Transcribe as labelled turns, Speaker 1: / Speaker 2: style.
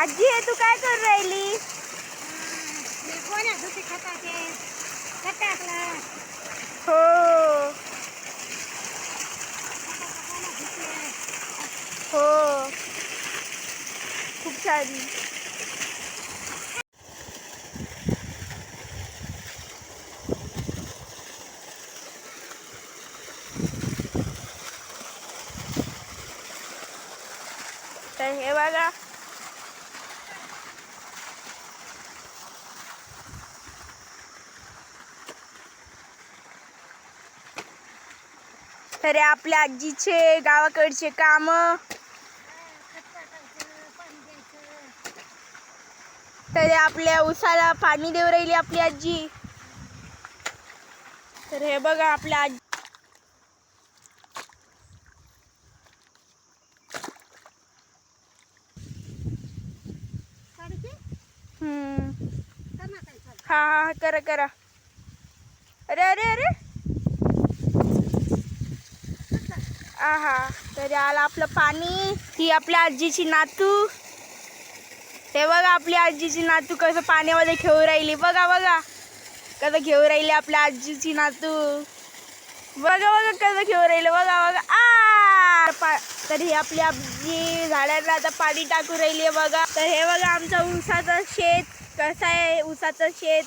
Speaker 1: आजी हे तू काय करू राहिली? हो हो खूप छान. तर हे बघा तर आपल्या आजीचे गावाकडचे काम. तर आपल्या उसाला पाणी देऊ राहिली आपली आजी. तर हे बघा आपल्या आजी. हा हा करा करा. अरे अरे अरे आहा. तर आला आपलं पाणी. ही आपल्या आजीची नातू. हे बघा आपली आजीची नातू कसं पाण्यामध्ये खेळू राहिली. बघा बघा कसं खेळू राहिली आपल्या आजीची नातू. बघा बघा कसं खेळू राहिलं. बघा बघा तर ही आपली आजी झाडांना आता पाणी टाकू राहिली आहे बघा. तर हे बघा आमचं ऊसाचं शेत कसं आहे. ऊसाचं शेत